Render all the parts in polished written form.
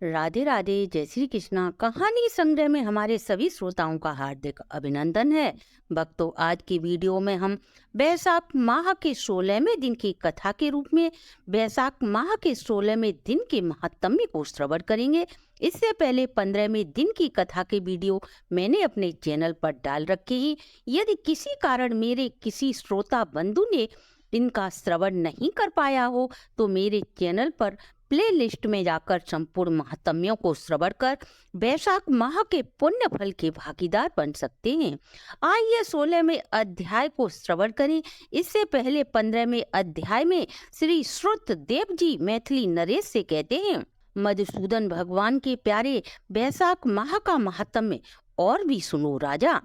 राधे राधे, जय श्री कृष्णा। कहानी संग्रह में हमारे सभी श्रोताओं का हार्दिक अभिनंदन है। भक्तों, आज की वीडियो में हम बैसाख माह के 16वें दिन की कथा के रूप में बैसाख माह के 16वें दिन के महात्म्य को श्रवण करेंगे। इससे पहले 15वें दिन की कथा के वीडियो मैंने अपने चैनल पर डाल रखे हैं। यदि किसी कारण मेरे किसी श्रोता बंधु ने इनका श्रवण नहीं कर पाया हो तो मेरे चैनल पर प्ले लिस्ट में जाकर संपूर्ण महात्म्यों को श्रवण कर बैसाख माह के पुण्य फल के भागीदार बन सकते हैं। आइए 16वें अध्याय को श्रवण करें। इससे पहले 15वें अध्याय में श्री श्रुत देव जी मैथिली नरेश से कहते हैं, मधुसूदन भगवान के प्यारे बैसाख माह का महात्म्य और भी सुनो राजा।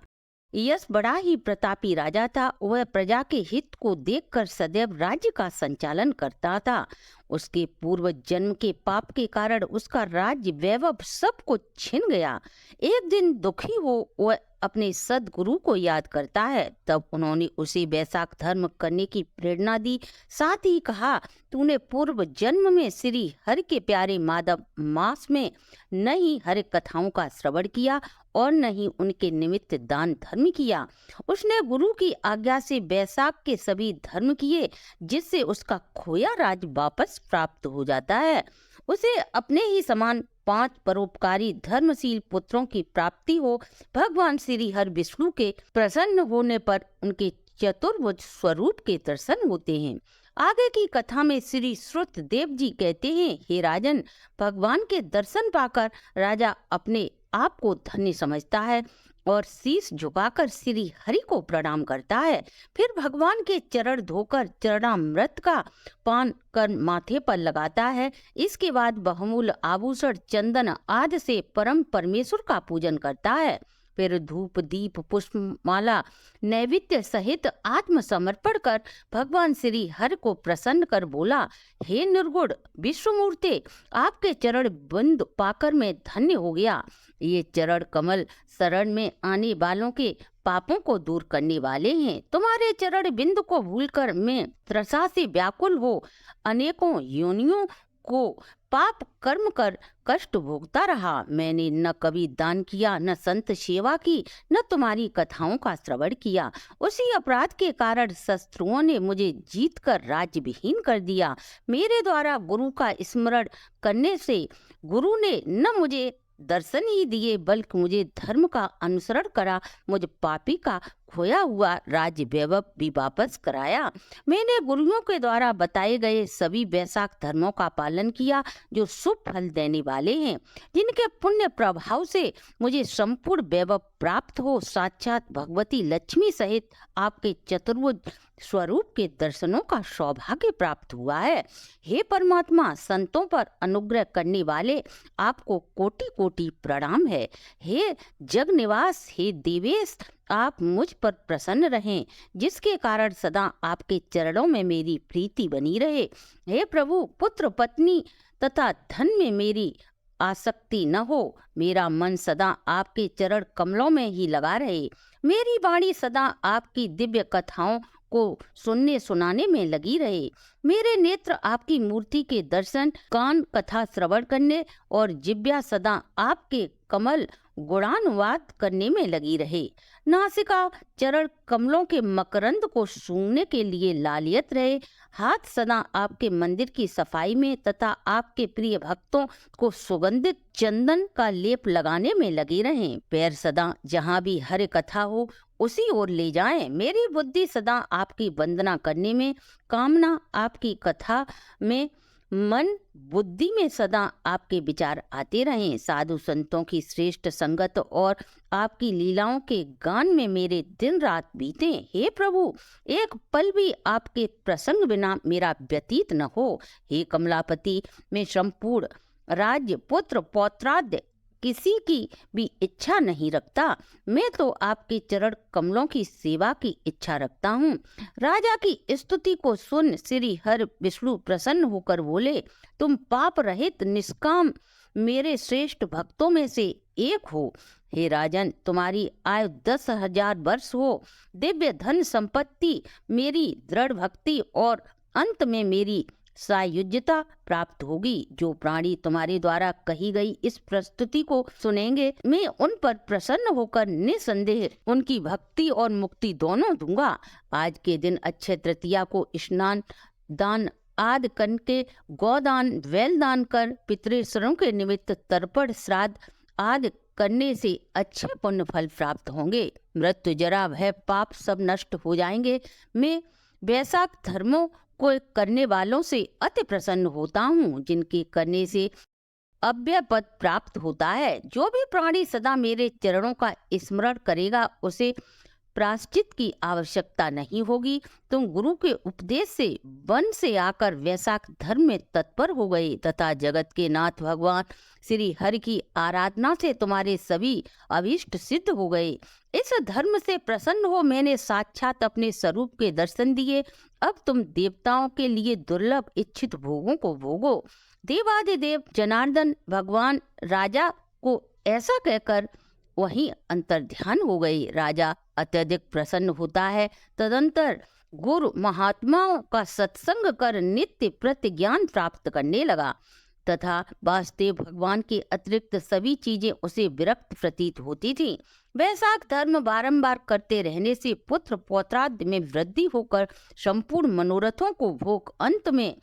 यश बड़ा ही प्रतापी राजा था। वह प्रजा के हित को देखकर सदैव राज्य का संचालन करता था। उसके पूर्व जन्म के पाप के कारण उसका राज्य वैभव सब कुछ छिन गया। एक दिन दुखी हो वह अपने सदगुरु को याद करता है। तब उन्होंने उसे बैसाख धर्म करने की प्रेरणा दी। साथ ही कहा, तूने पूर्व जन्म में श्री हरि के प्यारे माधव मास में न ही हरि कथाओं का श्रवण किया और न ही उनके निमित्त दान धर्म किया। उसने गुरु की आज्ञा से बैसाख के सभी धर्म किए, जिससे उसका खोया राज वापस प्राप्त हो जाता है। उसे अपने ही समान 5 परोपकारी धर्मशील पुत्रों की प्राप्ति हो। भगवान श्री हरि विष्णु के प्रसन्न होने पर उनके चतुर्भुज स्वरूप के दर्शन होते हैं। आगे की कथा में श्री श्रुत देव जी कहते हैं, हे राजन, भगवान के दर्शन पाकर राजा अपने आप को धन्य समझता है और शीश झुकाकर श्री हरि को प्रणाम करता है। फिर भगवान के चरण धोकर चरणामृत का पान कर माथे पर लगाता है। इसके बाद बहुमूल्य आभूषण, चंदन आदि से परम परमेश्वर का पूजन करता है। फिर धूप दीप पुष्पमाला नैवेद्य सहित आत्मसमर्पण कर भगवान श्री हरि को प्रसन्न कर बोला, हे निर्गुण विश्वमूर्ते, आपके चरण बिंद पाकर मैं धन्य हो गया। ये चरण कमल शरण में आने वालों के पापों को दूर करने वाले हैं। तुम्हारे चरण बिंद को भूलकर मैं त्रसा से व्याकुल हो अनेकों योनियों को पाप कर्म कर कष्ट भोगता रहा। मैंने न कभी दान किया, न संत सेवा की, न तुम्हारी कथाओं का श्रवण किया। उसी अपराध के कारण शत्रुओं ने मुझे जीतकर राज्य विहीन कर दिया। मेरे द्वारा गुरु का स्मरण करने से गुरु ने न मुझे दर्शन ही दिए बल्कि मुझे धर्म का अनुसरण करा, मुझ पापी का खोया हुआ राज्य वैभव भी वापस कराया। मैंने गुरुओं के द्वारा बताए गए सभी बैसाख धर्मों का पालन किया जो शुभ फल देने वाले हैं, जिनके पुण्य प्रभाव से मुझे संपूर्ण वैभव प्राप्त हो। साक्षात भगवती लक्ष्मी सहित आपके चतुर्भुज स्वरूप के दर्शनों का सौभाग्य प्राप्त हुआ है। हे परमात्मा, संतों पर अनुग्रह करने वाले आपको कोटि कोटि प्रणाम है। हे जग निवास, हे देवेश, आप मुझ पर प्रसन्न रहें, जिसके कारण सदा आपके चरणों में मेरी प्रीति बनी रहे। हे प्रभु, पुत्र पत्नी तथा धन में मेरी आसक्ति न हो। मेरा मन सदा आपके चरण कमलों में ही लगा रहे। मेरी वाणी सदा आपकी दिव्य कथाओं को सुनने सुनाने में लगी रहे। मेरे नेत्र आपकी मूर्ति के दर्शन, कान कथा श्रवण करने और जिह्वा सदा आपके कमल गुणानुवाद करने में लगी रहे। नासिका चरण कमलों के मकरंद को सूंघने के लिए लालियत रहे। हाथ सदा आपके मंदिर की सफाई में तथा आपके प्रिय भक्तों को सुगंधित चंदन का लेप लगाने में लगे रहें। पैर सदा जहाँ भी हरि कथा हो उसी ओर ले जाएं। मेरी बुद्धि सदा आपकी वंदना करने में, कामना आपकी कथा में, मन बुद्धि में सदा आपके विचार आते रहें। साधु संतों की श्रेष्ठ संगत और आपकी लीलाओं के गान में मेरे दिन रात बीते। हे प्रभु, एक पल भी आपके प्रसंग बिना मेरा व्यतीत न हो। हे कमलापति, मैं संपूर्ण राज्य, पुत्र पौत्राद्य किसी की भी इच्छा नहीं रखता। मैं तो आपके चरण कमलों की सेवा की इच्छा रखता हूँ। राजा की स्तुति को सुन श्री हरि विष्णु प्रसन्न होकर बोले, तुम पाप रहित निष्काम मेरे श्रेष्ठ भक्तों में से एक हो। हे राजन, तुम्हारी आयु 10,000 वर्ष हो। दिव्य धन संपत्ति, मेरी दृढ़ भक्ति और अंत में मेरी सायुज्यता प्राप्त होगी। जो प्राणी तुम्हारे द्वारा कही गई इस प्रस्तुति को सुनेंगे, मैं उन पर प्रसन्न होकर निसंदेह उनकी भक्ति और मुक्ति दोनों दूंगा। आज के दिन अक्षय तृतीया को स्नान, दान आदि करके, गौदान, वेलदान कर, पितृश्रमों के निमित्त तर्पण, श्राद्ध आदि करने से अच्छे पुण्य फल प्राप्त होंगे। मृत्यु, जरा, भय, पाप सब नष्ट हो जाएंगे। मैं वैशाख धर्मों को करने वालों से अति प्रसन्न होता हूँ, जिनके करने से अव्यय पद प्राप्त होता है। जो भी प्राणी सदा मेरे चरणों का स्मरण करेगा, उसे प्रायश्चित की आवश्यकता नहीं होगी। तुम गुरु के उपदेश से वन से आकर वैशाख धर्म में तत्पर हो गए तथा जगत के नाथ भगवान श्री हरि की आराधना से तुम्हारे सभी अभीष्ट सिद्ध हो गए। इस धर्म से प्रसन्न हो मैंने साक्षात अपने स्वरूप के दर्शन दिए। अब तुम देवताओं के लिए दुर्लभ इच्छित भोगों को भोगो। देवादिदेव जनार्दन भगवान राजा को ऐसा कहकर वहीं अंतर्ध्यान हो गई। राजा अत्यधिक प्रसन्न होता है। तदंतर गुरु महात्माओं का सत्संग कर नित्य प्रति ज्ञान प्राप्त करने लगा तथा वासुदेव भगवान के अतिरिक्त सभी चीजें उसे विरक्त प्रतीत होती थी। वैशाख धर्म बारंबार करते रहने से पुत्र पौत्रादि में वृद्धि होकर संपूर्ण मनोरथों को भोग अंत में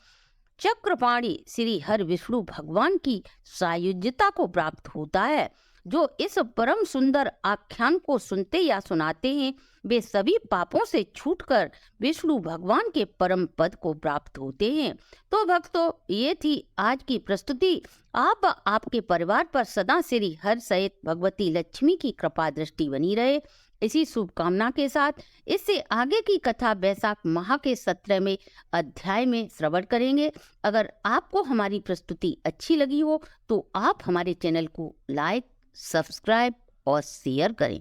चक्रपाणी श्री हरि विष्णु भगवान की सायुज्यता को प्राप्त होता है। जो इस परम सुंदर आख्यान को सुनते या सुनाते हैं, वे सभी पापों से छूटकर विष्णु भगवान के परम पद को प्राप्त होते हैं। तो भक्तों, ये थी आज की प्रस्तुति। आप आपके परिवार पर सदा श्री हरि सहित भगवती लक्ष्मी की कृपा दृष्टि बनी रहे, इसी शुभकामना के साथ इससे आगे की कथा वैशाख माह के 17वें अध्याय में श्रवण करेंगे। अगर आपको हमारी प्रस्तुति अच्छी लगी हो तो आप हमारे चैनल को लाइक, सब्सक्राइब और शेयर करें।